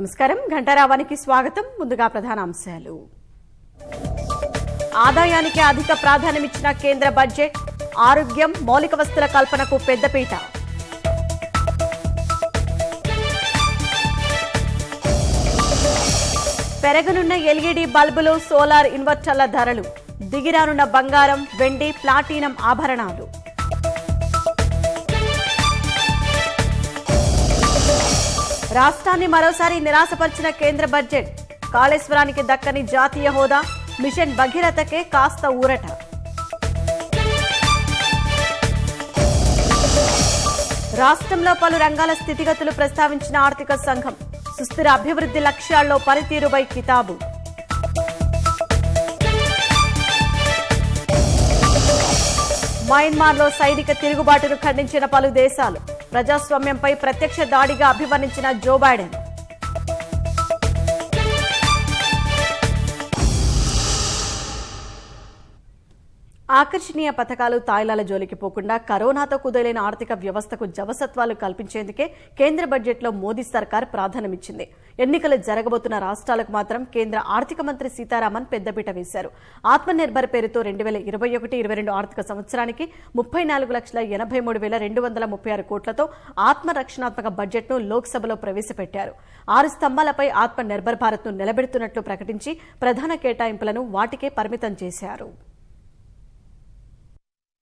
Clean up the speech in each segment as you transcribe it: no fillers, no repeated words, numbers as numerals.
నమస్కారం ఘంటారావానికి స్వాగతం. ముందుగా ప్రధాన అంశాలు. ఆదాయానికి అధిక ప్రాధాన్యమిచ్చిన కేంద్ర బడ్జెట్, ఆరోగ్యం, మౌలిక వసతుల కల్పనకు పెద్దపీట. పెరగనున్న ఎల్ఈడీ బల్బులు, సోలార్ ఇన్వర్టర్ల ధరలు, దిగిరానున్న బంగారం, వెండి, ప్లాటినం ఆభరణాలు. రాష్ట్రాన్ని మరోసారి నిరాశపరిచిన కేంద్ర బడ్జెట్, కాళేశ్వరానికి దక్కని జాతీయ హోదా, మిషన్ భగీరథకే కాస్త ఊరట. రాష్ట్రంలో పలు రంగాల స్థితిగతులు ప్రస్తావించిన ఆర్థిక సంఘం, సుస్థిర అభివృద్ధి లక్ష్యాల్లో పనితీరుపై కితాబు. మయన్మార్లో సైనిక తిరుగుబాటును ఖండించిన పలు దేశాలు, ప్రజాస్వామ్యంపై ప్రత్యక్ష దాడిగా అభివర్ణించిన జో బైడెన్. ఆకర్షణీయ పథకాలు, తాయిలాల జోలికి పోకుండా కరోనాతో కుదేలైన ఆర్థిక వ్యవస్థకు జవసత్వాలు కల్పించేందుకే కేంద్ర బడ్జెట్లో మోదీ సర్కార్ ప్రాధాన్యమిచ్చింది. ఎన్నికలు జరగబోతున్న రాష్ట్రాలకు మాత్రం కేంద్ర ఆర్థిక మంత్రి సీతారామన్ పెద్దపీట వేశారు. ఆత్మనిర్భర్ పేరుతో 2021-22 ఆర్థిక సంవత్సరానికి 34,83,236 కోట్లతో ఆత్మరక్షణాత్మక బడ్జెట్ను లోక్సభలో ప్రవేశపెట్టారు. 6 స్తంభాలపై ఆత్మనిర్భర్ భారత్ను నిలబెడుతున్నట్లు ప్రకటించి ప్రధాన కేటాయింపులను వాటికే పరిమితం చేశారు.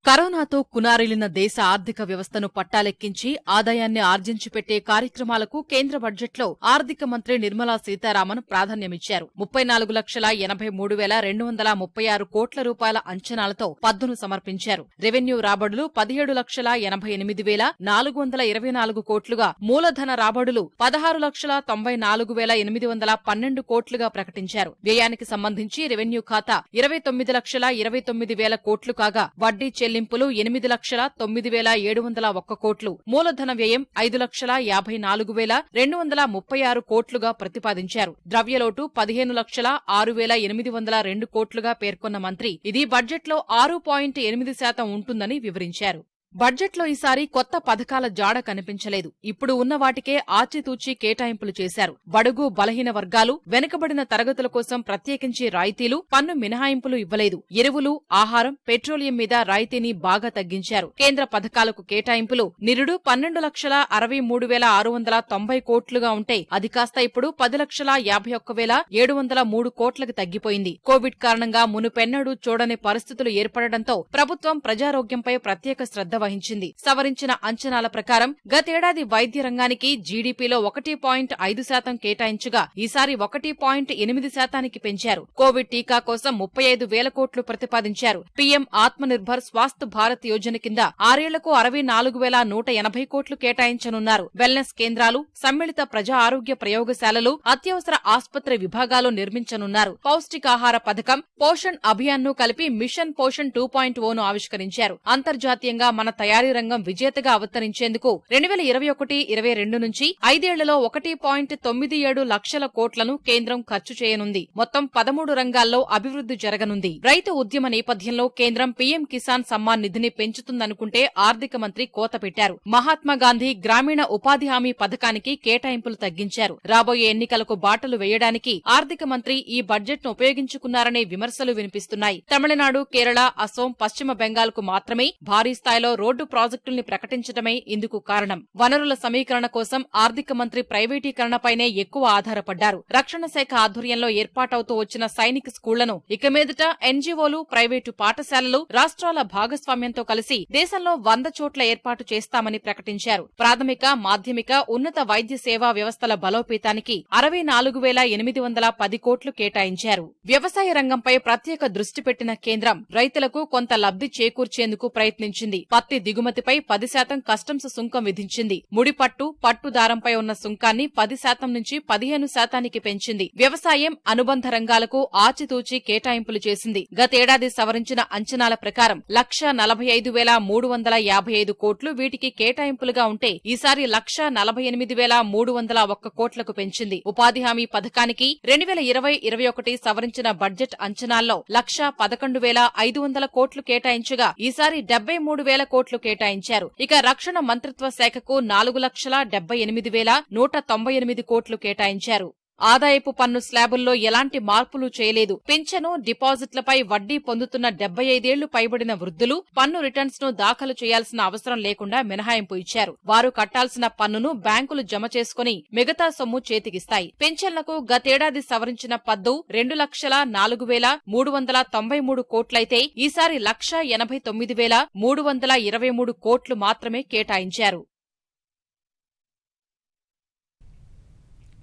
కరోనాతో కునారిల్లిన దేశ ఆర్థిక వ్యవస్థను పట్టాలెక్కించి ఆదాయాన్ని ఆర్జించి పెట్టే కార్యక్రమాలకు కేంద్ర బడ్జెట్లో ఆర్థిక మంత్రి నిర్మలా సీతారామన్ ప్రాధాన్యమిచ్చారు. 34,83,236 కోట్ల రూపాయల అంచనాలతో పద్దును సమర్పించారు. రెవెన్యూ రాబడులు 17,88,424 కోట్లుగా, మూలధన రాబడులు 16,94,812 కోట్లుగా ప్రకటించారు. వ్యయానికి సంబంధించి రెవెన్యూ ఖాతా 29,29,000 కోట్లు కాగా, వడ్డీ చెల్లింపులు 8,09,701 కోట్లు, మూలధన వ్యయం 5,54,236 కోట్లుగా ప్రతిపాదించారు. ద్రవ్యలోటు 15,06,802 కోట్లుగా పేర్కొన్న మంత్రి ఇది బడ్జెట్లో 6.8% ఉంటుందని వివరించారు. బడ్జెట్లో ఈసారి కొత్త పథకాల జాడ కనిపించలేదు. ఇప్పుడు ఉన్న వాటికే ఆచితూచి కేటాయింపులు చేశారు. బడుగు బలహీన వర్గాలు, వెనుకబడిన తరగతుల కోసం ప్రత్యేకించి రాయితీలు, పన్ను మినహాయింపులు ఇవ్వలేదు. ఎరువులు, ఆహారం, పెట్రోలియం మీద రాయితీని బాగా తగ్గించారు. కేంద్ర పథకాలకు కేటాయింపులు నిరుడు 12,63,690 కోట్లుగా ఉంటే అది కాస్త ఇప్పుడు 10,51,703 కోట్లకు తగ్గిపోయింది. కోవిడ్ కారణంగా మునుపెన్నడూ చూడని పరిస్థితులు ఏర్పడడంతో ప్రభుత్వం ప్రజారోగ్యంపై ప్రత్యేక శ్రద్ధ వహించింది. సవరించిన అంచనాల ప్రకారం గతేడాది వైద్య రంగానికి జీడీపీలో 1.5% కేటాయించగా ఈసారి 1.8% పెంచారు. కోవిడ్ టీకా కోసం 35,000 కోట్లు ప్రతిపాదించారు. పీఎం ఆత్మనిర్భర్ స్వాస్థ్ భారత్ యోజన కింద 6 ఏళ్లకు 64,180 కోట్లు కేటాయించనున్నారు. వెల్నెస్ కేంద్రాలు, సమ్మిళిత ప్రజా ఆరోగ్య ప్రయోగశాలలు, అత్యవసర ఆస్పత్రి విభాగాలు నిర్మించనున్నారు. పౌష్టికాహార పథకం, పోషణ్ అభియాన్ను కలిపి మిషన్ పోషణ్ 2.0ను ఆవిష్కరించారు. అంతర్జాతీయంగా మన తయారీ రంగం విజేతగా అవతరించేందుకు 2021-22 నుంచి 5 ఏళ్లలో 1.97 లక్షల కోట్లను కేంద్రం ఖర్చు చేయనుంది. మొత్తం 13 రంగాల్లో అభివృద్ధి జరగనుంది. రైతు ఉద్యమ నేపథ్యంలో కేంద్రం పీఎం కిసాన్ సమ్మాన్ నిధిని పెంచుతుందనుకుంటే ఆర్థిక మంత్రి కోత పెట్టారు. మహాత్మాగాంధీ గ్రామీణ ఉపాధి హామీ పథకానికి కేటాయింపులు తగ్గించారు. రాబోయే ఎన్నికలకు బాటలు వేయడానికి ఆర్థిక మంత్రి ఈ బడ్జెట్ను ఉపయోగించుకున్నారనే విమర్శలు వినిపిస్తున్నాయి. తమిళనాడు, కేరళ, అసోం, పశ్చిమ బెంగాల్కు మాత్రమే భారీ స్థాయిలో రోడ్డు ప్రాజెక్టుల్ని ప్రకటించడమే ఇందుకు కారణం. వనరుల సమీకరణ కోసం ఆర్థిక మంత్రి ప్రైవేటీకరణపైనే ఎక్కువ ఆధారపడ్డారు. రక్షణ శాఖ ఆధ్వర్యంలో ఏర్పాటవుతూ వచ్చిన సైనిక స్కూళ్లను ఇక మీదట ఎన్జీఓలు, ప్రైవేటు పాఠశాలలు రాష్ట్రాల భాగస్వామ్యంతో కలిసి దేశంలో 100 చోట్ల ఏర్పాటు చేస్తామని ప్రకటించారు. ప్రాథమిక, మాధ్యమిక, ఉన్నత వైద్య సేవా వ్యవస్థల బలోపేతానికి 64,810 కోట్లు కేటాయించారు. వ్యవసాయ రంగంపై ప్రత్యేక దృష్టి పెట్టిన కేంద్రం రైతులకు కొంత లబ్ధి చేకూర్చేందుకు ప్రయత్నించింది. పత్తి దిగుమతిపై 10% కస్టమ్స్ సుంకం విధించింది. ముడిపట్టు, పట్టు దారంపై ఉన్న సుంకాన్ని 10% నుంచి 15% పెంచింది. వ్యవసాయం, అనుబంధ రంగాలకు ఆచితూచి కేటాయింపులు చేసింది. గతేడాది సవరించిన అంచనాల ప్రకారం 1,45,355 కోట్లు వీటికి కేటాయింపులుగా ఉంటే ఈసారి 1,48,301 కోట్లకు పెంచింది. ఉపాధి హామీ పథకానికి 2020-21 సవరించిన బడ్జెట్ అంచనాల్లో 1,11,500 కోట్లు కేటాయించగా ఈసారి 73,000 కోట్లు కోట్లు కేటాయించారు. ఇక రక్షణ మంత్రిత్వ శాఖకు 4,78,198 కోట్లు కేటాయించారు. ఆదాయపు పన్ను స్లాబుల్లో ఎలాంటి మార్పులు చేయలేదు. పింఛను, డిపాజిట్లపై వడ్డీ పొందుతున్న 75 ఏళ్లు పైబడిన వృద్ధులు పన్ను రిటర్న్స్ ను దాఖలు చేయాల్సిన అవసరం లేకుండా మినహాయింపు ఇచ్చారు. వారు కట్టాల్సిన పన్నును బ్యాంకులు జమ చేసుకుని మిగతా సొమ్ము చేతికిస్తాయి. పింఛన్లకు గతేడాది సవరించిన పద్దు 2,04,393 కోట్లయితే ఈసారి 1,89,323 కోట్లు మాత్రమే కేటాయించారు.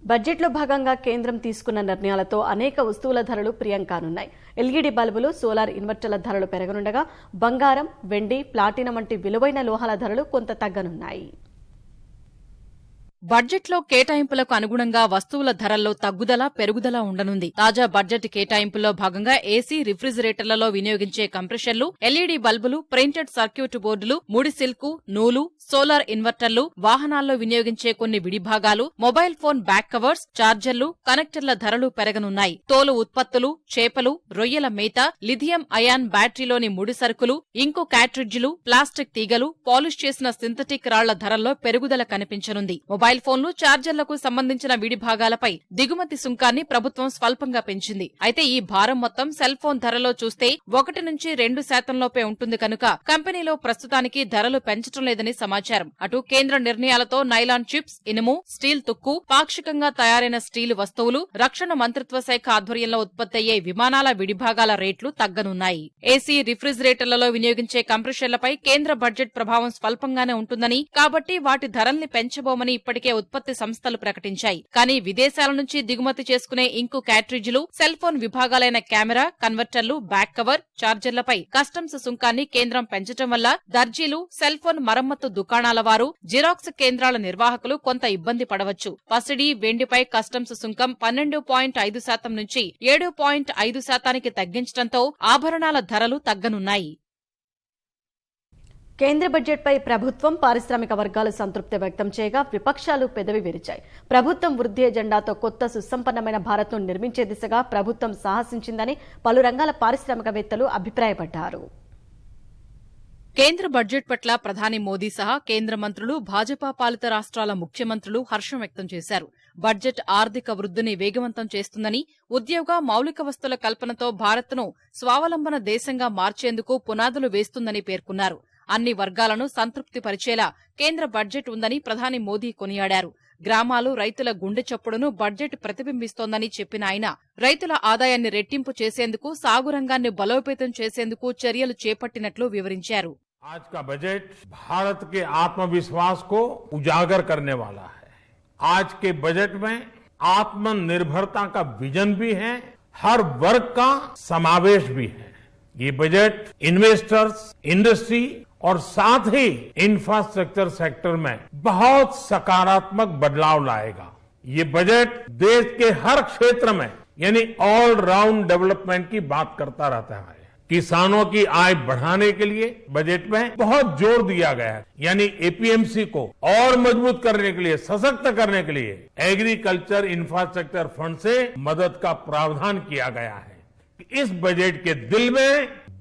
బడ్జెట్లో భాగంగా కేంద్రం తీసుకున్న నిర్ణయాలతో అనేక వస్తువుల ధరలు ప్రియంకానున్నాయి. ఎల్ఈడీ బల్బులు, సోలార్ ఇన్వర్టర్ల ధరలు పెరగనుండగా బంగారం, వెండి, ప్లాటినం వంటి విలువైన లోహాల ధరలు కొంత తగ్గనున్నాయి. బడ్జెట్లో కేటాయింపులకు అనుగుణంగా వస్తువుల ధరల్లో తగ్గుదల, పెరుగుదల ఉండనుంది. తాజా బడ్జెట్ కేటాయింపుల్లో భాగంగా ఏసీ, రిఫ్రిజిరేటర్లలో వినియోగించే కంప్రెషర్లు, ఎల్ఈడీ బల్బులు, ప్రింటెడ్ సర్క్యూట్ బోర్డులు, ముడి సిల్కు, నూలు, సోలార్ ఇన్వర్టర్లు, వాహనాల్లో వినియోగించే కొన్ని విడిభాగాలు, మొబైల్ ఫోన్ బ్యాక్ కవర్స్, చార్జర్లు, కనెక్టర్ల ధరలు పెరగనున్నాయి. తోలు ఉత్పత్తులు, చేపలు, రొయ్యల మేత, లిథియం అయాన్ బ్యాటరీలోని ముడి సరుకులు, ఇంకు క్యాట్రిడ్జ్లు, ప్లాస్టిక్ తీగలు, పాలిష్ చేసిన సింథటిక్ రాళ్ల ధరల్లో పెరుగుదల కనిపించనుంది. మొబైల్ ఫోన్లు, చార్జర్లకు సంబంధించిన విడిభాగాలపై దిగుమతి సుంకాన్ని ప్రభుత్వం స్వల్పంగా పెంచింది. అయితే ఈ భారం మొత్తం సెల్ ఫోన్ ధరలో చూస్తే 1 నుంచి 2% లోపే ఉంటుంది కనుక కంపెనీలో ప్రస్తుతానికి ధరలు పెంచడం లేదని సమాచారం. అటు కేంద్ర నిర్ణయాలతో నైలాన్ చిప్స్, ఇనుము, స్టీల్ తుక్కు, పాక్షికంగా తయారైన స్టీల్ వస్తువులు, రక్షణ మంత్రిత్వ శాఖ ఆధ్వర్యంలో ఉత్పత్తయ్యే విమానాల విడిభాగాల రేట్లు తగ్గనున్నాయి. ఏసీ, రిఫ్రిజిరేటర్లలో వినియోగించే కంప్రెషర్లపై కేంద్ర బడ్జెట్ ప్రభావం స్వల్పంగానే ఉంటుందని, కాబట్టి వాటి ధరల్ని పెంచబోమని ఇప్పటికే ఉత్పత్తి సంస్థలు ప్రకటించాయి. కానీ విదేశాల నుంచి దిగుమతి చేసుకునే ఇంకు క్యాట్రిడ్జ్లు, సెల్ ఫోన్ విభాగాలైన కెమెరా, కన్వర్టర్లు, బ్యాక్ కవర్, చార్జర్లపై కస్టమ్స్ సుంకాన్ని కేంద్రం పెంచడం వల్ల దర్జీలు, సెల్ ఫోన్ మరమ్మత్తు దుకాణాల వారు, జిరాక్స్ కేంద్రాల నిర్వాహకులు కొంత ఇబ్బంది పడవచ్చు. పసిడి, వెండిపై కస్టమ్స్ సుంకం 12.5% నుంచి 7.5% తగ్గించడంతో ఆభరణాల ధరలు తగ్గనున్నాయి. కేంద్ర బడ్జెట్పై ప్రభుత్వం, పారిశ్రామిక వర్గాలు సంతృప్తి వ్యక్తం చేయగా విపక్షాలు పెదవి విరిచాయి. ప్రభుత్వం వృద్ధి ఎజెండాతో కొత్త సుసంపన్నమైన భారత్ను నిర్మించే దిశగా ప్రభుత్వం సాహసించిందని పలు రంగాల పారిశ్రామికవేత్తలు అభిప్రాయపడ్డారు. కేంద్ర బడ్జెట్ పట్ల ప్రధాని మోదీ సహా కేంద్ర మంత్రులు, భాజపా పాలిత రాష్ట్రాల ముఖ్యమంత్రులు హర్షం వ్యక్తం చేశారు. బడ్జెట్ ఆర్థిక వృద్ధిని వేగవంతం చేస్తుందని, ఉద్యోగ, మౌలిక వస్తువుల కల్పనతో భారత్ను స్వావలంబన దేశంగా మార్చేందుకు పునాదులు వేస్తుందని పేర్కొన్నారు. అన్ని వర్గాలను సంతృప్తిపరిచేలా కేంద్ర బడ్జెట్ ఉందని ప్రధాని మోదీ కొనియాడారు. గ్రామాలు, రైతుల గుండె చప్పుడును బడ్జెట్ ప్రతిబింబిస్తోందని చెప్పిన ఆయన రైతుల ఆదాయాన్ని రెట్టింపు చేసేందుకు, సాగు రంగాన్ని బలోపేతం చేసేందుకు చర్యలు చేపట్టినట్లు వివరించారు. आज का बजट भारत के आत्मविश्वास को उजागर करने वाला है। आज के बजट में आत्मनिर्भरता का विजन भी है, हर वर्ग का समावेश भी है। ये बजट इन्वेस्टर्स, इंडस्ट्री और साथ ही इंफ्रास्ट्रक्चर सेक्टर में बहुत सकारात्मक बदलाव लाएगा। ये बजट देश के हर क्षेत्र में यानी ऑल राउंड डेवलपमेंट की बात करता रहता है। किसानों की आय बढ़ाने के लिए बजट में बहुत जोर दिया गया है, यानी एपीएमसी को और मजबूत करने के लिए, सशक्त करने के लिए एग्रीकल्चर इंफ्रास्ट्रक्चर फंड से मदद का प्रावधान किया गया है। इस बजट के दिल में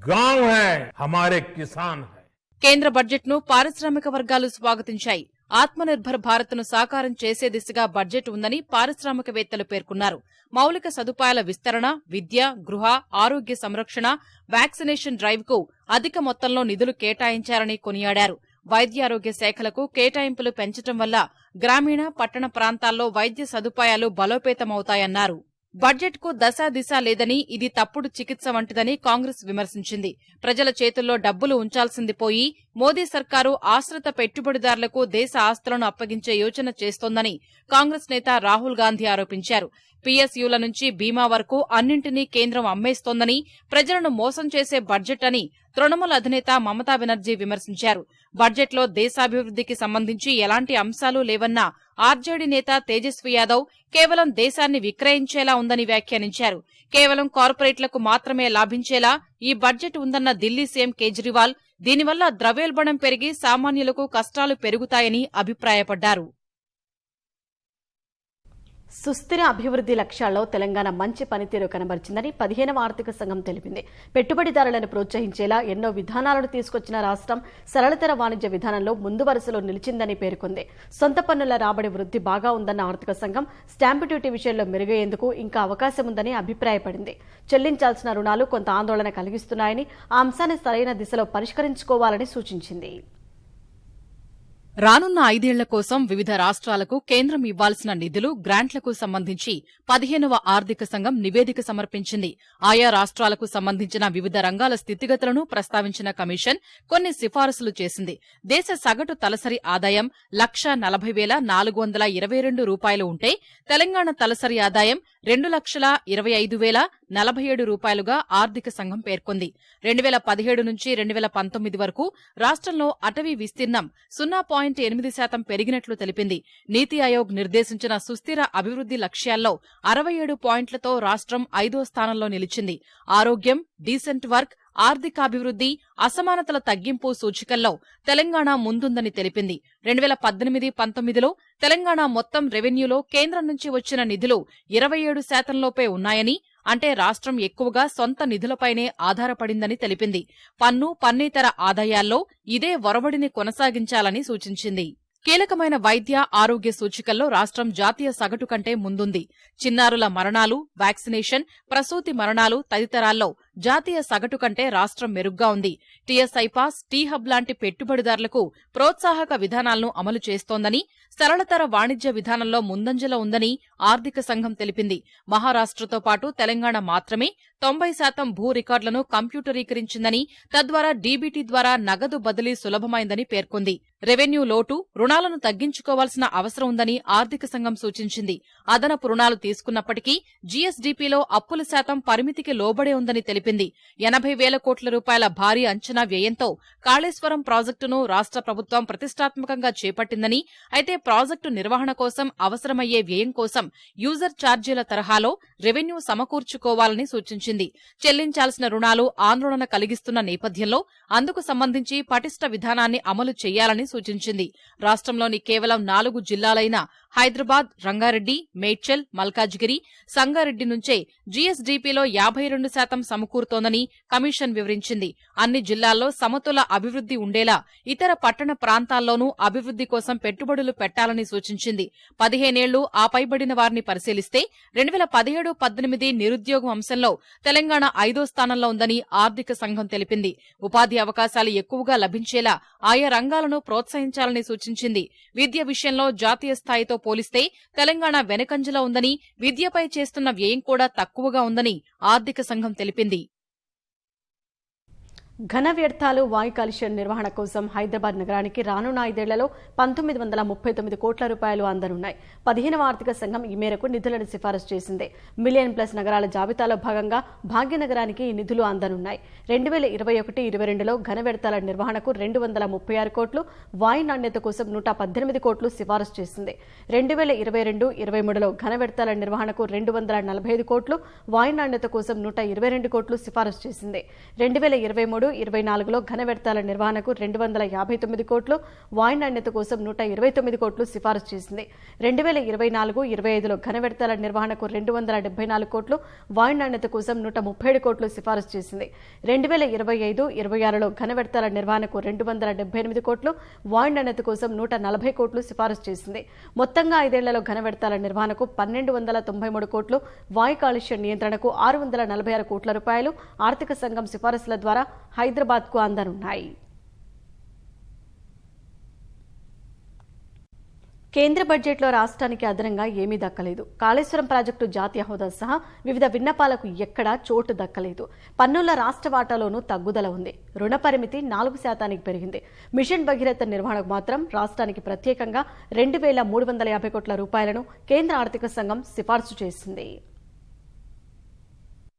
गांव है, हमारे किसान है। కేంద్ర బడ్జెట్ను పారిశ్రామిక వర్గాలు స్వాగతించాయి. ఆత్మనిర్భర్ భారత్ను సాకారం చేసే దిశగా బడ్జెట్ ఉందని పారిశ్రామికవేత్తలు పేర్కొన్నారు. మౌలిక సదుపాయాల విస్తరణ, విద్య, గృహ, ఆరోగ్య సంరక్షణ, వ్యాక్సినేషన్ డ్రైవ్కు అధిక మొత్తంలో నిధులు కేటాయించారని కొనియాడారు. వైద్యారోగ్య శాఖలకు కేటాయింపులు పెంచడం వల్ల గ్రామీణ, పట్టణ ప్రాంతాల్లో వైద్య సదుపాయాలు బలోపేతమవుతాయన్నారు. బడ్జెట్కు దశ దిశ లేదని, ఇది తప్పుడు చికిత్స వంటిదని కాంగ్రెస్ విమర్శించింది. ప్రజల చేతుల్లో డబ్బులు ఉంచాల్సింది పోయి మోదీ సర్కారు ఆశ్రిత పెట్టుబడిదారులకు దేశ ఆస్తులను అప్పగించే యోచన చేస్తోందని కాంగ్రెస్ నేత రాహుల్ గాంధీ ఆరోపించారు. పీఎస్యూల నుంచి బీమా వరకు అన్నింటినీ కేంద్రం అమ్మేస్తోందని, ప్రజలను మోసం చేసే బడ్జెట్ అని తృణమూల్ అధినేత మమతా బెనర్జీ విమర్శించారు. బడ్జెట్లో దేశాభివృద్ధికి సంబంధించి ఎలాంటి అంశాలు లేవన్న ఆర్జేడీ నేత తేజస్వీ యాదవ్ కేవలం దేశాన్ని విక్రయించేలా ఉందని వ్యాఖ్యానించారు. కేవలం కార్పొరేట్లకు మాత్రమే లాభించేలా ఈ బడ్జెట్ ఉందన్న ఢిల్లీ సీఎం కేజ్రీవాల్ దీనివల్ల ద్రవ్యోల్బణం పెరిగి సామాన్యులకు కష్టాలు పెరుగుతాయని అభిప్రాయపడ్డారు. సుస్థిర అభివృద్ధి లక్ష్యాల్లో తెలంగాణ మంచి పనితీరు కనబరిచిందని 15వ ఆర్థిక సంఘం తెలిపింది. పెట్టుబడిదారులను ప్రోత్సహించేలా ఎన్నో విధానాలను తీసుకొచ్చిన రాష్ట్రం సరళతర వాణిజ్య విధానంలో ముందు వరుసలో నిలిచిందని పేర్కొంది. సొంత పన్నుల రాబడి వృద్ధి బాగా ఉందన్న ఆర్థిక సంఘం స్టాంపు డ్యూటీ విషయంలో మెరుగయ్యేందుకు ఇంకా అవకాశం ఉందని అభిప్రాయపడింది. చెల్లించాల్సిన రుణాలు కొంత ఆందోళన కలిగిస్తున్నాయని, ఆ అంశాన్ని సరైన దిశలో పరిష్కరించుకోవాలని సూచించింది. రానున్న 5 ఏళ్ల కోసం వివిధ రాష్ట్రాలకు కేంద్రం ఇవ్వాల్సిన నిధులు, గ్రాంట్లకు సంబంధించి 15వ ఆర్థిక సంఘం నివేదిక సమర్పించింది. ఆయా రాష్ట్రాలకు సంబంధించిన వివిధ రంగాల స్థితిగతులను ప్రస్తావించిన కమిషన్ కొన్ని సిఫారసులు చేసింది. దేశ సగటు తలసరి ఆదాయం 1,40,422 రూపాయలు ఉంటే తెలంగాణ తలసరి ఆదాయం 2,25,047 రూపాయలుగా ఆర్థిక సంఘం పేర్కొంది. 2017 నుంచి 2019 వరకు రాష్ట్రంలో అటవీ విస్తీర్ణం 0.8% పెరిగినట్లు తెలిపింది. నీతి ఆయోగ్ నిర్దేశించిన సుస్థిర అభివృద్ధి లక్ష్యాల్లో 67 పాయింట్లతో రాష్ట్రం 5వ స్థానంలో నిలిచింది. ఆరోగ్యం, డీసెంట్ వర్క్, ఆర్థికాభివృద్ధి, అసమానతల తగ్గింపు సూచికల్లో తెలంగాణ ముందుందని తెలిపింది. 2018-19లో తెలంగాణ మొత్తం రెవెన్యూలో కేంద్రం నుంచి వచ్చిన నిధులు 27% లోపే ఉన్నాయని, అంటే రాష్ట్రం ఎక్కువగా సొంత నిధులపైనే ఆధారపడిందని తెలిపింది. పన్ను, పన్నేతర ఆదాయాల్లో ఇదే ఒరవడిని కొనసాగించాలని సూచించింది. కీలకమైన వైద్య, ఆరోగ్య సూచికల్లో రాష్ట్రం జాతీయ సగటు కంటే ముందుంది. చిన్నారుల మరణాలు, వ్యాక్సినేషన్, ప్రసూతి మరణాలు తదితరాల్లో జాతీయ సగటు కంటే రాష్ట్రం మెరుగ్గా ఉంది. టీఎస్ఐ పాస్, టీ హబ్ లాంటి పెట్టుబడిదారులకు ప్రోత్సాహక విధానాలను అమలు చేస్తోందని, సరళతర వాణిజ్య విధానంలో ముందంజలో ఉందని ఆర్థిక సంఘం తెలిపింది. మహారాష్ట్రతో పాటు తెలంగాణ మాత్రమే 90% భూ రికార్డులను కంప్యూటరీకరించిందని, తద్వారా డీబీటీ ద్వారా నగదు బదిలీ సులభమైందని పేర్కొంది. రెవెన్యూ లోటు, రుణాలను తగ్గించుకోవాల్సిన అవసరం ఉందని ఆర్థిక సంఘం సూచించింది. అదనపు రుణాలు తీసుకున్నప్పటికీ జీఎస్డీపీలో అప్పుల శాతం పరిమితికి లోబడే ఉందని తెలిపింది. 80,000 కోట్ల రూపాయల భారీ అంచనా వ్యయంతో కాళేశ్వరం ప్రాజెక్టును రాష్ట్ర ప్రభుత్వం ప్రతిష్టాత్మకంగా చేపట్టిందని, అయితే ప్రాజెక్టు నిర్వహణ కోసం అవసరమయ్యే వ్యయం కోసం యూజర్ ఛార్జీల తరహాలో రెవెన్యూ సమకూర్చుకోవాలని సూచించింది. చెల్లించాల్సిన రుణాలు ఆందోళన కలిగిస్తున్న నేపథ్యంలో అందుకు సంబంధించి పటిష్ట విధానాన్ని అమలు చేయాలని సూచించింది. రాష్ట్రంలోని కేవలం 4 జిల్లాలైన హైదరాబాద్, రంగారెడ్డి, మేడ్చల్, మల్కాజిగిరి, సంగారెడ్డి నుంచే జీఎస్డీపీలో 52% సమకూరుతోందని కమిషన్ వివరించింది. అన్ని జిల్లాల్లో సమతుల అభివృద్ధి ఉండేలా ఇతర పట్టణ ప్రాంతాల్లోనూ అభివృద్ధి కోసం పెట్టుబడులు పెట్టాలని సూచించింది. 15 ఏళ్లు ఆ పైబడిన వారిని పరిశీలిస్తే 2017-18 నిరుద్యోగం అంశంలో తెలంగాణ 5వ స్థానంలో ఉందని ఆర్థిక సంఘం తెలిపింది. ఉపాధి అవకాశాలు ఎక్కువగా లభించేలా ఆయా రంగాలను ప్రోత్సహించాలని సూచించింది. విద్య విషయంలో జాతీయ స్థాయితో పోలిస్తే తెలంగాణ వెనుకంజలో ఉందని, విద్యపై చేస్తున్న వ్యయం కూడా తక్కువగా ఉందని ఆర్థిక సంఘం తెలిపింది. ఘన వ్యర్థాలు, వాయు కాలుష్యం నిర్వహణ కోసం హైదరాబాద్ నగరానికి రానున్న 5 ఏళ్లలో 1939 కోట్ల రూపాయలు అందనున్నాయి. 15వ ఆర్థిక సంఘం ఈ మేరకు నిధులను సిఫారసు చేసింది. మిలియన్ ప్లస్ నగరాల జాబితాలో భాగంగా భాగ్యనగరానికి ఈ నిధులు అందనున్నాయి. 2021-22లో ఘన వ్యర్థాల నిర్వహణకు 236 కోట్లు, వాయు నాణ్యత కోసం 118 కోట్లు సిఫారసు చేసింది. 2022-23లో ఘన వ్యర్థాల నిర్వహణకు 245 కోట్లు, వాయు నాణ్యత కోసం 122 కోట్లు సిఫారసు చేసింది. 2023-24లో ఘన వ్యర్థాల నిర్వహణకు 259 కోట్లు, వాయు నాణ్యత కోసం 129 కోట్లు సిఫారసు చేసింది. 2024-25లో ఘన వ్యర్థాల నిర్వహణకు 274 కోట్లు, వాయు నాణ్యత కోసం 137 కోట్లు సిఫారసు చేసింది. 2025-26లో ఘన వ్యర్థాల నిర్వహణకు 278 కోట్లు, వాయు నాణ్యత కోసం 140 కోట్లు సిఫారసు చేసింది. మొత్తంగా 5 ఏళ్లలో ఘన వ్యర్థాల నిర్వహణకు 1,293 కోట్లు, వాయు కాలుష్య నియంత్రణకు 646 కోట్ల రూపాయలు ఆర్థిక సంఘం సిఫారసుల ద్వారా హైదరాబాద్కు అందనున్నాయి. కేంద్ర బడ్జెట్లో రాష్ట్రానికి అదనంగా ఏమీ దక్కలేదు. కాళేశ్వరం ప్రాజెక్టు జాతీయ హోదా సహా వివిధ విన్నపాలకు ఎక్కడా చోటు దక్కలేదు. పన్నుల రాష్ట్ర వాటాలోనూ తగ్గుదల ఉంది. రుణ పరిమితి 4% పెరిగింది. మిషన్ భగీరథ నిర్వహణకు మాత్రం రాష్ట్రానికి ప్రత్యేకంగా 2,350 కోట్ల రూపాయలను కేంద్ర ఆర్థిక సంఘం సిఫార్సు చేసింది.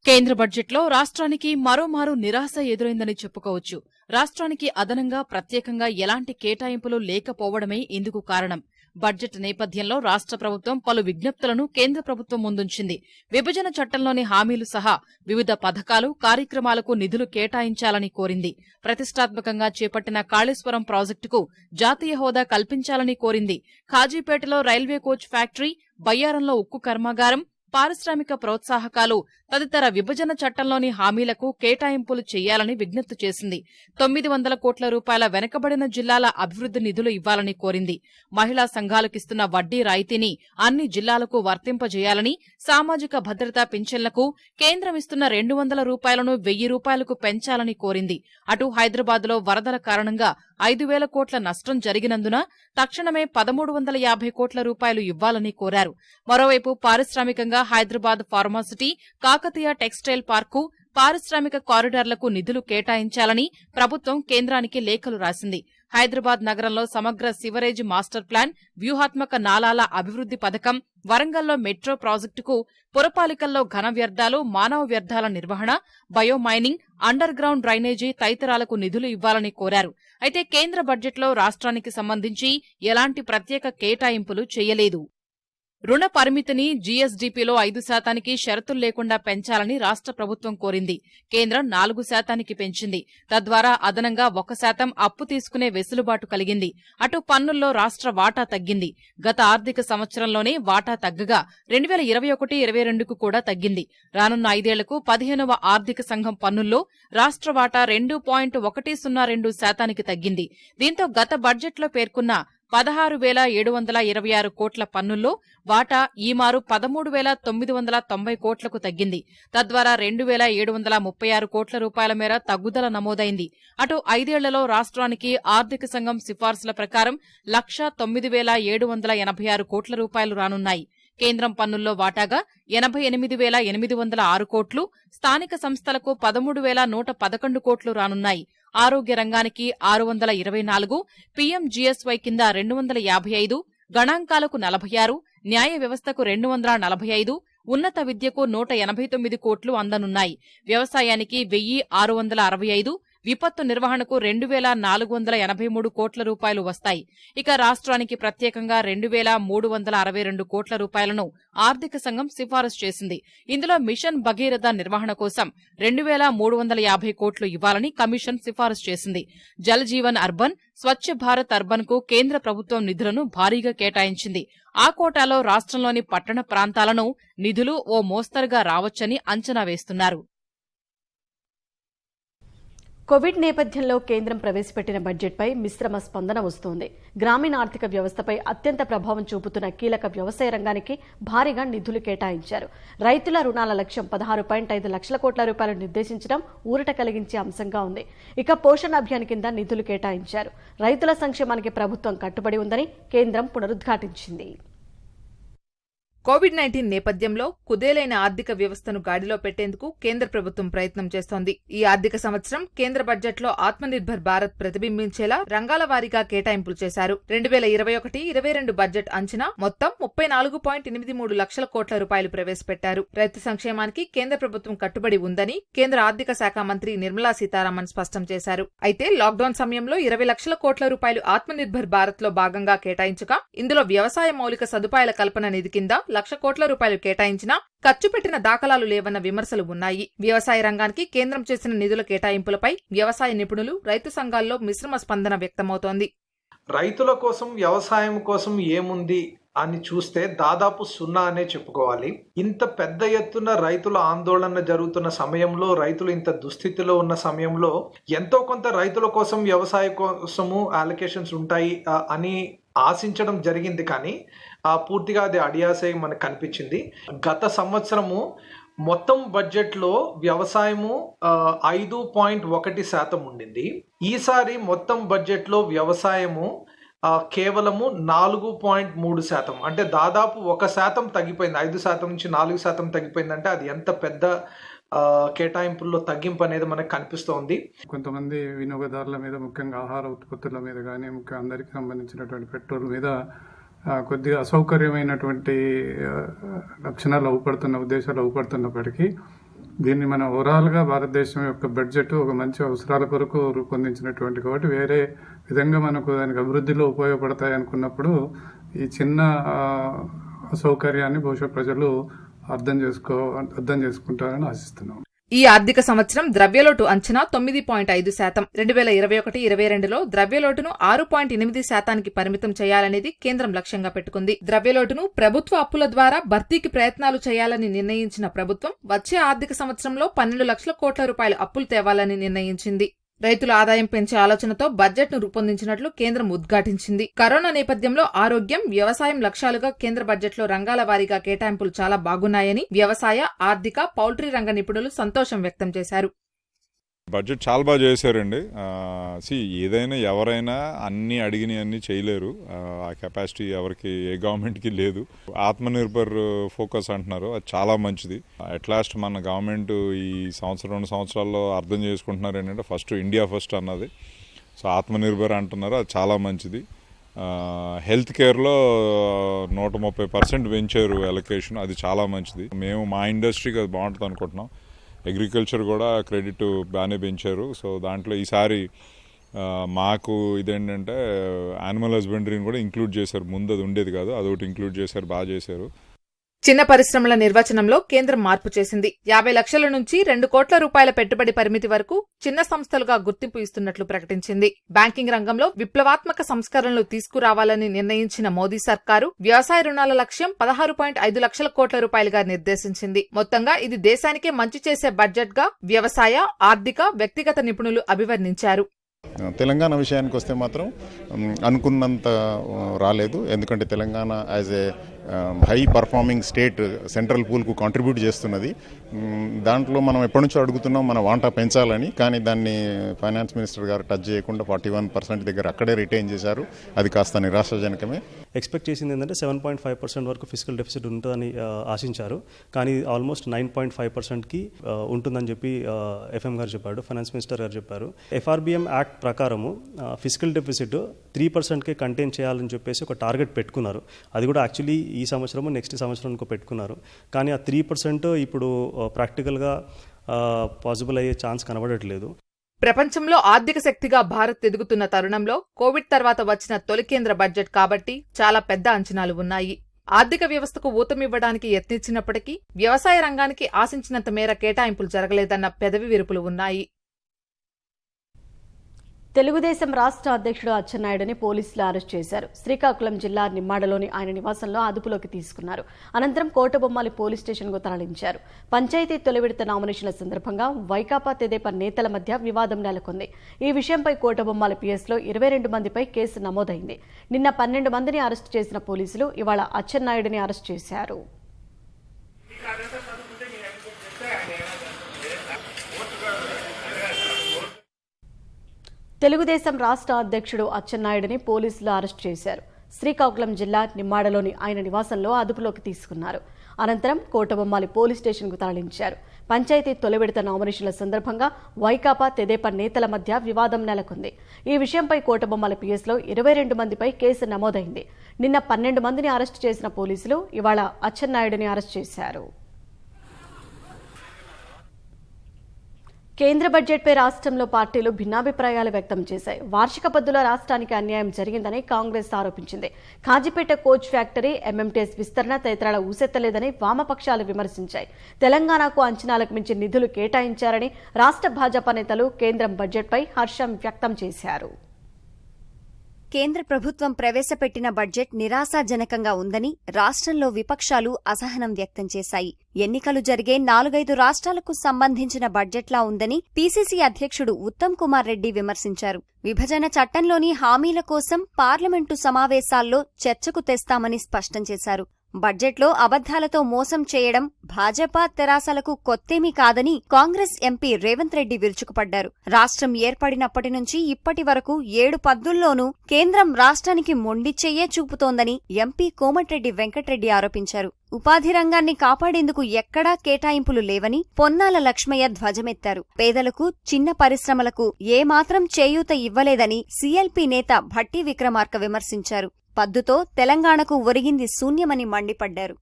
కేంద్ర బడ్జెట్లో రాష్ట్రానికి మరోమారు నిరాశ ఎదురైందని చెప్పుకోవచ్చు. రాష్ట్రానికి అదనంగా ప్రత్యేకంగా ఎలాంటి కేటాయింపులు లేకపోవడమే ఇందుకు కారణం. బడ్జెట్ నేపథ్యంలో రాష్ట్ర ప్రభుత్వం పలు విజ్ఞప్తులను కేంద్ర ప్రభుత్వం ముందుంచింది. విభజన చట్టంలోని హామీలు సహా వివిధ పథకాలు, కార్యక్రమాలకు నిధులు కేటాయించాలని కోరింది. ప్రతిష్టాత్మకంగా చేపట్టిన కాళేశ్వరం ప్రాజెక్టుకు జాతీయ హోదా కల్పించాలని కోరింది. ఖాజీపేటలో రైల్వే కోచ్ ఫ్యాక్టరీ, బయ్యారంలో ఉక్కు కర్మాగారం, పారిశ్రామిక ప్రోత్సాహకాలు తదితర విభజన చట్టంలోని హామీలకు కేటాయింపులు చేయాలని విజ్ఞప్తి చేసింది. 900 కోట్ల రూపాయల వెనకబడిన జిల్లాల అభివృద్ది నిధులు ఇవ్వాలని కోరింది. మహిళా సంఘాలకిస్తున్న వడ్డీ రాయితీని అన్ని జిల్లాలకు వర్తింపజేయాలని, సామాజిక భద్రతా పింఛన్లకు కేంద్రం ఇస్తున్న 200 రూపాయలను 1000 రూపాయలకు పెంచాలని కోరింది. అటు హైదరాబాద్లో వరదల కారణంగా 5,000 కోట్ల నష్టం జరిగినందున తక్షణమే 1,350 కోట్ల రూపాయలు ఇవ్వాలని కోరారు. మరోవైపు పారిశ్రామికంగా Hyderabad pharma city, Kakatiya textile park, పారిశ్రామిక కారిడార్లకు నిధులు కేటాయించాలని ప్రభుత్వం కేంద్రానికి లేఖలు రాసింది. హైదరాబాద్ నగరంలో సమగ్ర సివరేజ్ మాస్టర్ ప్లాన్, వ్యూహాత్మక నాలాల అభివృద్ది పథకం, వరంగల్లో మెట్రో ప్రాజెక్టుకు, పురపాలికల్లో ఘన వ్యర్థాలు, మానవ వ్యర్థాల నిర్వహణ, బయోమైనింగ్, అండర్ గ్రౌండ్ డ్రైనేజీ తదితరాలకు నిధులు ఇవ్వాలని కోరారు. అయితే కేంద్ర బడ్జెట్లో రాష్ట్రానికి సంబంధించి ఎలాంటి ప్రత్యేక కేటాయింపులు చేయలేదు. రుణ పరిమితిని జీఎస్డీపీలో 5% షరతులు లేకుండా పెంచాలని రాష్ట్ర ప్రభుత్వం కోరింది. కేంద్రం 4% పెంచింది. తద్వారా అదనంగా 1% అప్పు తీసుకునే వెసులుబాటు కలిగింది. అటు పన్నుల్లో రాష్ట్ర వాటా తగ్గింది. గత ఆర్థిక సంవత్సరంలోనే వాటా తగ్గగా 2021-22కు కూడా తగ్గింది. రానున్న 5 ఏళ్లకు 15వ ఆర్థిక సంఘం పన్నుల్లో రాష్ట్ర వాటా 2.102% తగ్గింది. దీంతో గత బడ్జెట్లో పేర్కొన్న 16,726 కోట్ల పన్నుల్లో వాటా ఈ మారు 13,990 కోట్లకు తగ్గింది. తద్వారా 2,736 కోట్ల రూపాయల మేర తగ్గుదల నమోదైంది. అటు 5 ఏళ్లలో రాష్ట్రానికి ఆర్థిక సంఘం సిఫార్సుల ప్రకారం 1,09,786 కోట్ల రూపాయలు రానున్నాయి. కేంద్రం పన్నుల్లో వాటాగా 88,806 కోట్లు, స్థానిక సంస్థలకు 13,111 కోట్లు రానున్నాయి. ఆరోగ్య రంగానికి 624, పీఎంజీఎస్వై కింద 255, గణాంకాలకు 46, న్యాయ వ్యవస్థకు 245, ఉన్నత విద్యకు 189 కోట్లు అందనున్నాయి. వ్యవసాయానికి 1,665, విపత్తు నిర్వహణకు 2,483 కోట్ల రూపాయలు వస్తాయి. ఇక రాష్ట్రానికి ప్రత్యేకంగా 2,362 కోట్ల రూపాయలను ఆర్థిక సంఘం సిఫారసు చేసింది. ఇందులో మిషన్ భగీరథ నిర్వహణ కోసం 2,350 కోట్లు ఇవ్వాలని కమిషన్ సిఫారసు చేసింది. జల్ జీవన్ అర్బన్, స్వచ్ఛ భారత్ అర్బన్ కు కేంద్ర ప్రభుత్వం నిధులను భారీగా కేటాయించింది. ఆ కోటాలో రాష్ట్రంలోని పట్టణ ప్రాంతాలను నిధులు ఓ మోస్తరుగా రావచ్చని అంచనా వేస్తున్నారు. కోవిడ్ నేపథ్యంలో కేంద్రం ప్రవేశపెట్టిన బడ్జెట్పై మిశ్రమ స్పందన వస్తోంది. గ్రామీణ ఆర్థిక వ్యవస్థపై అత్యంత ప్రభావం చూపుతున్న కీలక వ్యవసాయ రంగానికి భారీగా నిధులు కేటాయించారు. రైతుల రుణాల లక్ష్యం 16.5 లక్షల కోట్ల రూపాయలు నిర్దేశించడం ఊరట కలిగించే అంశంగా ఉంది. ఇక పోషణ అభియాన్ కింద నిధులు కేటాయించారు. రైతుల సంక్షేమానికి ప్రభుత్వం కట్టుబడి ఉందని కేంద్రం పునరుద్ఘాటించింది. కోవిడ్-19 నేపథ్యంలో కుదేలైన ఆర్థిక వ్యవస్థను గాడిలో పెట్టేందుకు కేంద్ర ప్రభుత్వం ప్రయత్నం చేస్తోంది. ఈ ఆర్థిక సంవత్సరం కేంద్ర బడ్జెట్లో ఆత్మనిర్భర్ భారత్ ప్రతిబింబించేలా రంగాల వారీగా కేటాయింపులు చేశారు. 2021-22 బడ్జెట్ అంచనా మొత్తం 34.83 లక్షల కోట్ల రూపాయలు ప్రవేశపెట్టారు. రైతు సంక్షేమానికి కేంద్ర ప్రభుత్వం కట్టుబడి ఉందని కేంద్ర ఆర్థిక శాఖ మంత్రి నిర్మలా సీతారామన్ స్పష్టం చేశారు. అయితే లాక్డౌన్ సమయంలో 20 లక్షల కోట్ల రూపాయలు ఆత్మనిర్భర్ భారత్ లో భాగంగా కేటాయించగా ఇందులో వ్యవసాయ మౌలిక సదుపాయాల కల్పన నిధి కింద 1 లక్ష కోట్ల రూపాయలు కేటాయించినా ఖర్చు పెట్టిన దాఖలాలు లేవన్న విమర్శలు ఉన్నాయి. వ్యవసాయ రంగానికి కేంద్రం చేసిన నిధుల కేటాయింపులపై వ్యవసాయ నిపుణులు, రైతు సంఘాల్లో మిశ్రమ స్పందన వ్యక్తమవుతోంది. రైతుల కోసం, వ్యవసాయం కోసం ఏముంది అని చూస్తే దాదాపు 0 అనే చెప్పుకోవాలి. ఇంత పెద్ద ఎత్తున రైతుల ఆందోళన జరుగుతున్న సమయంలో, రైతులు ఇంత దుస్థితిలో ఉన్న సమయంలో ఎంతో కొంత రైతుల కోసం, వ్యవసాయ కోసము అలొకేషన్స్ ఉంటాయి అని ఆశించడం జరిగింది. కానీ పూర్తిగా అది అడియాసే మనకు కనిపించింది. గత సంవత్సరము మొత్తం బడ్జెట్లో వ్యవసాయము 5.1% ఉండింది. ఈసారి మొత్తం బడ్జెట్లో వ్యవసాయము కేవలము 4.3%, అంటే దాదాపు 1% తగ్గిపోయింది. 5% నుంచి 4% తగ్గిపోయిందంటే అది ఎంత పెద్ద కేటాయింపుల్లో తగ్గింపు అనేది మనకు కనిపిస్తోంది. కొంతమంది వినియోగదారుల మీద, ముఖ్యంగా ఆహార ఉత్పత్తుల మీద కానీ, ముఖ్యంగా అందరికి సంబంధించినటువంటి పెట్రోల్ మీద కొద్దిగా అసౌకర్యమైనటువంటి లక్షణాలు అవుపడుతున్న, ఉద్దేశాలు అవుపడుతున్నప్పటికీ దీన్ని మనం ఓవరాల్గా భారతదేశం యొక్క బడ్జెట్ ఒక మంచి అవసరాల కొరకు రూపొందించినటువంటి కాబట్టి వేరే విధంగా మనకు దానికి అభివృద్ధిలో ఉపయోగపడతాయి అనుకున్నప్పుడు ఈ చిన్న అసౌకర్యాన్ని బహుశా ప్రజలు అర్థం చేసుకుంటారని ఆశిస్తున్నాం. ఈ ఆర్థిక సంవత్సరం ద్రవ్యలోటు అంచనా 9.5%. 2021-22లో ద్రవ్యలోటును 6.8% పరిమితం చేయాలనేది కేంద్రం లక్ష్యంగా పెట్టుకుంది. ద్రవ్యలోటును ప్రభుత్వ అప్పుల ద్వారా భర్తీకి ప్రయత్నాలు చేయాలని నిర్ణయించిన ప్రభుత్వం వచ్చే ఆర్థిక సంవత్సరంలో 12 లక్షల కోట్ల రూపాయల అప్పులు తేవాలని నిర్ణయించింది. రైతుల ఆదాయం పెంచే ఆలోచనతో బడ్జెట్ను రూపొందించినట్లు కేంద్రం ఉద్ఘాటించింది. కరోనా నేపథ్యంలో ఆరోగ్యం, వ్యవసాయం లక్ష్యాలుగా కేంద్ర బడ్జెట్లో రంగాల వారీగా కేటాయింపులు చాలా బాగున్నాయని వ్యవసాయ, ఆర్థిక, పౌల్ట్రీ రంగ నిపుణులు సంతోషం వ్యక్తం చేశారు. బడ్జెట్ చాలా బాగా చేశారండి. ఏదైనా ఎవరైనా అన్ని అడిగినవన్నీ చేయలేరు. ఆ కెపాసిటీ ఎవరికి ఏ గవర్నమెంట్కి లేదు. ఆత్మనిర్భర్ ఫోకస్ అంటున్నారు, అది చాలా మంచిది. అట్ లాస్ట్ మన గవర్నమెంట్ ఈ సంవత్సరం 2 సంవత్సరాల్లో అర్థం చేసుకుంటున్నారు ఏంటంటే ఫస్ట్ ఇండియా ఫస్ట్ అన్నది. సో ఆత్మనిర్భర్ అంటున్నారు, అది చాలా మంచిది. హెల్త్ కేర్లో 130% పెంచారు అలొకేషన్, అది చాలా మంచిది. మేము మా ఇండస్ట్రీకి అది బాగుంటుంది అనుకుంటున్నాం. అగ్రికల్చర్ కూడా క్రెడిట్ బాగానే పెంచారు. సో దాంట్లో ఈసారి మాకు ఇదేంటంటే యానిమల్ హస్బెండరీని కూడా ఇంక్లూడ్ చేశారు. ముందు అది ఉండేది కాదు, అదొకటి ఇంక్లూడ్ చేశారు, బాగా చేశారు. చిన్న పరిశ్రమల నిర్వచనంలో కేంద్రం మార్పు చేసింది. 50 లక్షల నుంచి 2 కోట్ల రూపాయల పెట్టుబడి పరిమితి వరకు చిన్న సంస్థలుగా గుర్తింపు ఇస్తున్నట్లు ప్రకటించింది. బ్యాంకింగ్ రంగంలో విప్లవాత్మక సంస్కరణలు తీసుకురావాలని నిర్ణయించిన మోదీ సర్కారు వ్యవసాయ రుణాల లక్ష్యం 16.5 లక్షల కోట్ల రూపాయలుగా నిర్దేశించింది. మొత్తంగా ఇది దేశానికే మంచి చేసే బడ్జెట్గా వ్యవసాయ, ఆర్థిక, వ్యక్తిగత నిపుణులు అభివర్ణించారు. తెలంగాణ విషయానికి వస్తే మాత్రం అనుకున్నంత రాలేదు. ఎందుకంటే Telangana as a high performing state central పూల్కు కాంట్రిబ్యూట్ చేస్తున్నది. దాంట్లో మనం ఎప్పటి నుంచో అడుగుతున్నాం మన వాటా పెంచాలని, కానీ దాన్ని ఫైనాన్స్ మినిస్టర్ గారు టచ్ చేయకుండా 41% దగ్గర అక్కడే రిటైన్ చేశారు. అది కాస్త నిరాశాజనకమే. ఎక్స్పెక్ట్ చేసింది ఏంటంటే 7.5% వరకు ఫిజికల్ డెఫిసిట్ ఉంటుందని ఆశించారు, కానీ ఆల్మోస్ట్ 9.5%కి ఉంటుందని చెప్పి ఎఫ్ఎం గారు చెప్పాడు, ఫైనాన్స్ మినిస్టర్ గారు చెప్పారు. FRBM యాక్ట్ ప్రకారము ఫిజికల్ డెఫిసిట్ 3%కే కంటైన్ చేయాలని చెప్పేసి ఒక టార్గెట్ పెట్టుకున్నారు. అది కూడా యాక్చువల్లీ ఈ సంవత్సరము నెక్స్ట్ సంవత్సరానికి పెట్టుకున్నారు, కానీ ఆ 3% ఇప్పుడు ప్రాక్టికల్గా పాసిబుల్ అయ్యే ఛాన్స్ కనబడట్లేదు. ప్రపంచంలో ఆర్థిక శక్తిగా భారత్ ఎదుగుతున్న తరుణంలో కోవిడ్ తర్వాత వచ్చిన తొలి కేంద్ర బడ్జెట్ కాబట్టి చాలా పెద్ద అంచనాలు ఉన్నాయి. ఆర్థిక వ్యవస్థకు ఊతమివ్వడానికి యత్నించినప్పటికీ వ్యవసాయ రంగానికి ఆశించినంత మేర కేటాయింపులు జరగలేదన్న పెదవి విరుపులు ఉన్నాయి. తెలుగుదేశం రాష్ట్ర అధ్యక్షుడు అచ్చెన్నాయుడుని పోలీసులు అరెస్ట్ చేశారు. శ్రీకాకుళం జిల్లా నిమ్మాడలోని ఆయన నివాసంలో అదుపులోకి తీసుకున్నారు. అనంతరం కోటబొమ్మాలి పోలీస్ స్టేషన్కు తరలించారు. పంచాయతీ తొలి విడత నామినేషన్ల సందర్భంగా వైకాపా తెదేపా నేతల మధ్య వివాదం నెలకొంది. ఈ విషయంపై కోటబొమ్మాలి పిఎస్లో 22 మందిపై కేసు నమోదైంది. నిన్న 12 మందిని అరెస్టు చేసిన పోలీసులు ఇవాళ అచ్చెన్నాయుడిని అరెస్ట్ చేశారు. తెలుగుదేశం రాష్ట్ర అధ్యక్షుడు అచ్చెన్నాయుడిని పోలీసులు అరెస్ట్ చేశారు. శ్రీకాకుళం జిల్లా నిమ్మాడలోని ఆయన నివాసంలో అదుపులోకి తీసుకున్నారు. అనంతరం కోటబొమ్మాలి పోలీస్ స్టేషన్కు తరలించారు. పంచాయతీ తొలి విడత నామినేషన్ల సందర్భంగా వైకాపా తెదేపా నేతల మధ్య వివాదం నెలకొంది. ఈ విషయంపై కోటబొమ్మాలి పిఎస్లో 22 మందిపై కేసు నమోదైంది. నిన్న 12 మందిని అరెస్టు చేసిన పోలీసులు ఇవాళ అచ్చెన్నాయుడిని అరెస్ట్ చేశారు. కేంద్ర బడ్జెట్పై రాష్ట్రంలో పార్టీలు భిన్నాభిప్రాయాలు వ్యక్తం చేశాయి. వార్షిక పద్దులో రాష్ట్రానికి అన్యాయం జరిగిందని కాంగ్రెస్ ఆరోపించింది. కాజీపేట కోచ్ ఫ్యాక్టరీ, ఎంఎంటీఎస్ విస్తరణ తదితరాల ఊసెత్తలేదని వామపక్షాలు విమర్శించాయి. తెలంగాణకు అంచనాలకు మించి నిధులు కేటాయించారని రాష్ట్ర భాజపా నేతలు కేంద్రం బడ్జెట్పై హర్షం వ్యక్తం చేశారు. కేంద్ర ప్రభుత్వం ప్రవేశపెట్టిన బడ్జెట్ నిరాశాజనకంగా ఉందని రాష్ట్రంలో విపక్షాలు అసహనం వ్యక్తం చేశాయి. ఎన్నికలు జరిగే 4-5 రాష్ట్రాలకు సంబంధించిన బడ్జెట్లా ఉందని పీసీసీ అధ్యక్షుడు ఉత్తమ్ కుమార్ రెడ్డి విమర్శించారు. విభజన చట్టంలోని హామీల కోసం పార్లమెంటు సమావేశాల్లో చర్చకు తెస్తామని స్పష్టం చేశారు. బడ్జెట్లో అబద్దాలతో మోసం చేయడం భాజపా తెరాసలకు కొత్తేమీ కాదని కాంగ్రెస్ ఎంపీ రేవంత్ రెడ్డి విరుచుకుపడ్డారు. రాష్ట్రం ఏర్పడినప్పటి నుంచి ఇప్పటి వరకు 7 పద్దుల్లోనూ కేంద్రం రాష్ట్రానికి మొండి చెయ్యే చూపుతోందని ఎంపీ కోమటిరెడ్డి వెంకట్రెడ్డి ఆరోపించారు. ఉపాధి రంగాన్ని కాపాడేందుకు ఎక్కడా కేటాయింపులు లేవని పొన్నాల లక్ష్మయ్య ధ్వజమెత్తారు. పేదలకు, చిన్న పరిశ్రమలకు ఏమాత్రం చేయూత ఇవ్వలేదని సీఎల్పీ నేత భట్టి విక్రమార్క విమర్శించారు. పద్దుతో తెలంగాణకు ఒరిగింది శూన్యమని మండిపడ్డారు.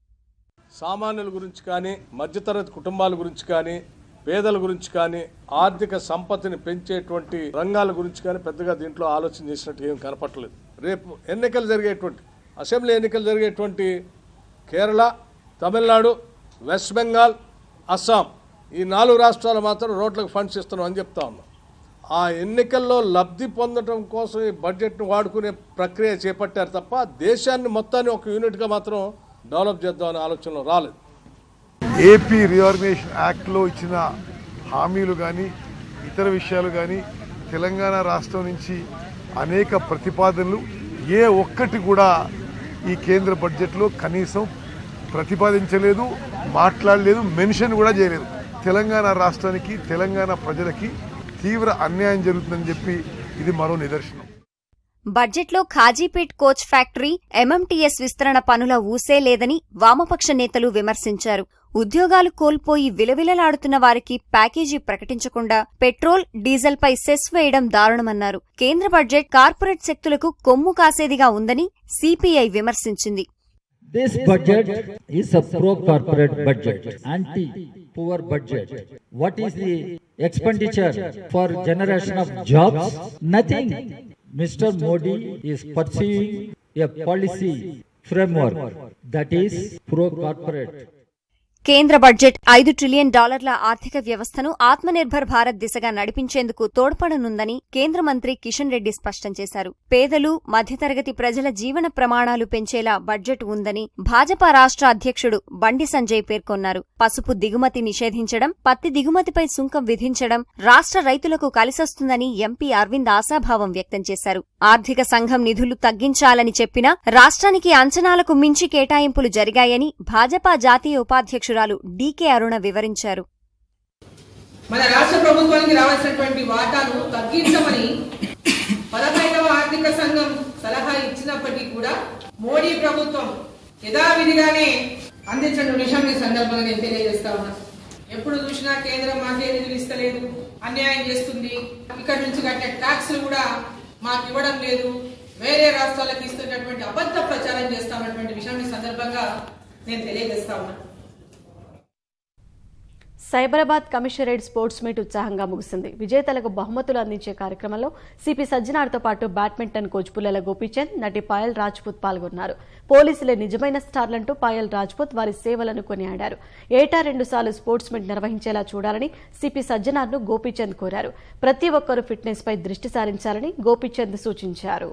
సామాన్యుల గురించి కానీ, మధ్యతరగతి కుటుంబాల గురించి కానీ, పేదల గురించి కానీ, ఆర్థిక సంపత్తిని పెంచేటువంటి రంగాల గురించి కానీ పెద్దగా దీంట్లో ఆలోచన చేసినట్టు ఏం కనపట్టలేదు. రేపు ఎన్నికలు జరిగేటువంటి అసెంబ్లీ ఎన్నికలు జరిగేటువంటి కేరళ, తమిళనాడు, వెస్ట్ బెంగాల్, అస్సాం ఈ 4 రాష్ట్రాలు మాత్రం రోడ్లకు ఫండ్స్ ఇస్తున్నాం అని చెప్తా ఉన్నాం. ఆ ఎన్నికల్లో లబ్ధి పొందడం కోసం ఈ బడ్జెట్ను వాడుకునే ప్రక్రియ చేపట్టారు తప్ప దేశాన్ని మొత్తాన్ని ఒక యూనిట్గా మాత్రం డెవలప్ చేద్దామనే ఆలోచనలో రాలేదు. ఏపీ రీఆర్గనైజేషన్ యాక్ట్లో ఇచ్చిన హామీలు కానీ ఇతర విషయాలు కానీ తెలంగాణ రాష్ట్రం నుంచి అనేక ప్రతిపాదనలు ఏ ఒక్కటి కూడా ఈ కేంద్ర బడ్జెట్లో కనీసం ప్రతిపాదించలేదు, మాట్లాడలేదు, మెన్షన్ కూడా చేయలేదు. తెలంగాణ రాష్ట్రానికి, తెలంగాణ ప్రజలకి తీవ్ర అన్యాయం జరుగుతుందని చెప్పి ఇది మరో నిదర్శనం. బడ్జెట్లో ఖాజీపేట్ కోచ్ ఫ్యాక్టరీ, ఎంఎంటీఎస్ విస్తరణ పనుల ఊసే లేదని వామపక్ష నేతలు విమర్శించారు. ఉద్యోగాలు కోల్పోయి విలవిలలాడుతున్న వారికి ప్యాకేజీ ప్రకటించకుండా పెట్రోల్, డీజిల్పై సెస్ వేయడం దారుణమన్నారు. కేంద్ర బడ్జెట్ కార్పొరేట్ శక్తులకు కొమ్ము కాసేదిగా ఉందని CPI విమర్శించింది. This budget is a pro-corporate budget, anti-poor budget. What is the expenditure for generation of jobs? Nothing. Mr. Modi is pursuing a policy framework that is pro-corporate. కేంద్ర budget $5 trillion ఆర్థిక వ్యవస్థను ఆత్మనిర్భర్ భారత్ దిశగా నడిపించేందుకు తోడ్పడనుందని కేంద్ర మంత్రి కిషన్ రెడ్డి స్పష్టం చేశారు. పేదలు, మధ్యతరగతి ప్రజల జీవన ప్రమాణాలు పెంచేలా బడ్జెట్ ఉందని భాజపా రాష్ట్ర అధ్యక్షుడు బండి సంజయ్ పేర్కొన్నారు. పసుపు దిగుమతి నిషేధించడం, పత్తి దిగుమతిపై సుంకం విధించడం రాష్ట్ర రైతులకు కలిసొస్తుందని ఎంపీ అరవింద్ ఆశాభావం వ్యక్తం చేశారు. ఆర్థిక సంఘం నిధులు తగ్గించాలని చెప్పినా రాష్ట్రానికి అంచనాలకు మించి కేటాయింపులు జరిగాయని భాజపా జాతీయ ఉపాధ్యక్షుడు డీకే అరుణ వివరించారు. మన రాష్ట్ర ప్రభుత్వానికి రావాల్సినటువంటి వాటాను తగ్గించమని 15వ ఆర్థిక సంఘం సలహా ఇచ్చినప్పటికీ కూడా మోడీ ప్రభుత్వం యథావిధిగానే అందించిన విషయం ఈ సందర్భంగా నేను తెలియజేస్తా ఉన్నా. ఎప్పుడు చూసినా కేంద్రం మాకే నిధులు ఇస్తలేదు, అన్యాయం చేస్తుంది, ఇక్కడ నుంచి కట్టే ట్యాక్స్లు కూడా మాకు ఇవ్వడం లేదు, వేరే రాష్ట్రాలకు ఇస్తున్నటువంటి అబద్ధ ప్రచారం చేస్తా ఉన్నటువంటి విషయం ఈ సందర్భంగా నేను తెలియజేస్తా ఉన్నా. సైబరాబాద్ కమిషనరేట్ స్పోర్ట్స్ మీట్ ఉత్సాహంగా ముగిసింది. విజేతలకు బహుమతులు అందించే కార్యక్రమంలో సిపి సజ్జనార్తో పాటు బ్యాడ్మింటన్ కోచ్ పుల్లెల గోపీచంద్, నటి పాయల్ రాజ్పుత్ పాల్గొన్నారు. పోలీసులే నిజమైన స్టార్లంటూ పాయల్ రాజ్పుత్ వారి సేవలను కొనియాడారు. ఏటా 2 సార్లు స్పోర్ట్స్ మీట్ నిర్వహించేలా చూడాలని సిపి సజ్జనార్ను గోపీచంద్ కోరారు. ప్రతి ఒక్కరూ ఫిట్నెస్ పై దృష్టి సారించాలని గోపీచంద్ సూచించారు.